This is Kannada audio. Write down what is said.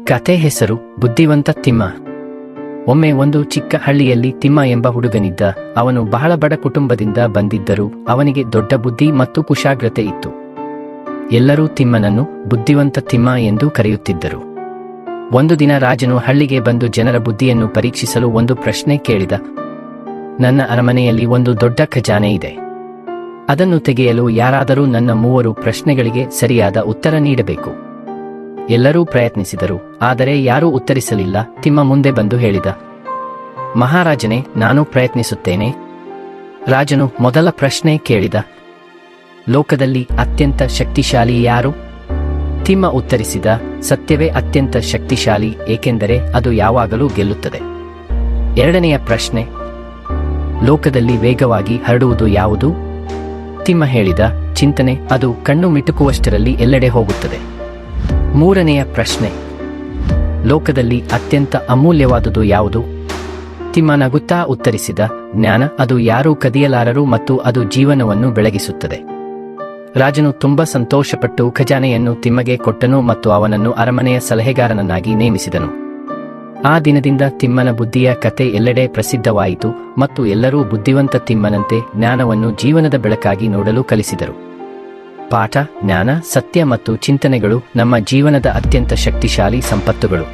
ಕತೆ ಹೆಸರು ಬುದ್ಧಿವಂತ ತಿಮ್ಮ. ಒಮ್ಮೆ ಒಂದು ಚಿಕ್ಕ ಹಳ್ಳಿಯಲ್ಲಿ ತಿಮ್ಮ ಎಂಬ ಹುಡುಗನಿದ್ದ. ಅವನು ಬಹಳ ಬಡ ಕುಟುಂಬದಿಂದ ಬಂದಿದ್ದರೂ ಅವನಿಗೆ ದೊಡ್ಡ ಬುದ್ಧಿ ಮತ್ತು ಕುಶಾಗ್ರತೆ ಇತ್ತು. ಎಲ್ಲರೂ ತಿಮ್ಮನನ್ನು ಬುದ್ಧಿವಂತ ತಿಮ್ಮ ಎಂದು ಕರೆಯುತ್ತಿದ್ದರು. ಒಂದು ದಿನ ರಾಜನು ಹಳ್ಳಿಗೆ ಬಂದು ಜನರ ಬುದ್ಧಿಯನ್ನು ಪರೀಕ್ಷಿಸಲು ಒಂದು ಪ್ರಶ್ನೆ ಕೇಳಿದ. ನನ್ನ ಅರಮನೆಯಲ್ಲಿ ಒಂದು ದೊಡ್ಡ ಖಜಾನೆ ಇದೆ. ಅದನ್ನು ತೆಗೆಯಲು ಯಾರಾದರೂ ನನ್ನ 3 ಪ್ರಶ್ನೆಗಳಿಗೆ ಸರಿಯಾದ ಉತ್ತರ ನೀಡಬೇಕು. ಎಲ್ಲರೂ ಪ್ರಯತ್ನಿಸಿದರು, ಆದರೆ ಯಾರೂ ಉತ್ತರಿಸಲಿಲ್ಲ. ತಿಮ್ಮ ಮುಂದೆ ಬಂದು ಹೇಳಿದ, ಮಹಾರಾಜನೇ, ನಾನು ಪ್ರಯತ್ನಿಸುತ್ತೇನೆ. ರಾಜನು ಮೊದಲ ಪ್ರಶ್ನೆ ಕೇಳಿದ, ಲೋಕದಲ್ಲಿ ಅತ್ಯಂತ ಶಕ್ತಿಶಾಲಿ ಯಾರು? ತಿಮ್ಮ ಉತ್ತರಿಸಿದ, ಸತ್ಯವೇ ಅತ್ಯಂತ ಶಕ್ತಿಶಾಲಿ, ಏಕೆಂದರೆ ಅದು ಯಾವಾಗಲೂ ಗೆಲ್ಲುತ್ತದೆ. ಎರಡನೆಯ ಪ್ರಶ್ನೆ, ಲೋಕದಲ್ಲಿ ವೇಗವಾಗಿ ಹರಡುವುದು ಯಾವುದು? ತಿಮ್ಮ ಹೇಳಿದ, ಚಿಂತನೆ, ಅದು ಕಣ್ಣು ಮಿಟುಕುವಷ್ಟರಲ್ಲಿ ಎಲ್ಲೆಡೆ ಹೋಗುತ್ತದೆ. ಮೂರನೆಯ ಪ್ರಶ್ನೆ, ಲೋಕದಲ್ಲಿ ಅತ್ಯಂತ ಅಮೂಲ್ಯವಾದುದು ಯಾವುದು? ತಿಮ್ಮ ನಗುತ್ತಾ ಉತ್ತರಿಸಿದ, ಜ್ಞಾನ, ಅದು ಯಾರೂ ಕದಿಯಲಾರರು ಮತ್ತು ಅದು ಜೀವನವನ್ನು ಬೆಳಗಿಸುತ್ತದೆ. ರಾಜನು ತುಂಬಾ ಸಂತೋಷಪಟ್ಟು ಖಜಾನೆಯನ್ನು ತಿಮ್ಮಗೆ ಕೊಟ್ಟನು ಮತ್ತು ಅವನನ್ನು ಅರಮನೆಯ ಸಲಹೆಗಾರನನ್ನಾಗಿ ನೇಮಿಸಿದನು. ಆ ದಿನದಿಂದ ತಿಮ್ಮನ ಬುದ್ಧಿಯ ಕತೆ ಎಲ್ಲೆಡೆ ಪ್ರಸಿದ್ಧವಾಯಿತು ಮತ್ತು ಎಲ್ಲರೂ ಬುದ್ಧಿವಂತ ತಿಮ್ಮನಂತೆ ಜ್ಞಾನವನ್ನು ಜೀವನದ ಬೆಳಕಾಗಿ ನೋಡಲು ಕಲಿಸಿದರು. ಪಾಠ: ಜ್ಞಾನ, ಸತ್ಯ ಮತ್ತು ಚಿಂತನೆಗಳು ನಮ್ಮ ಜೀವನದ ಅತ್ಯಂತ ಶಕ್ತಿಶಾಲಿ ಸಂಪತ್ತುಗಳು.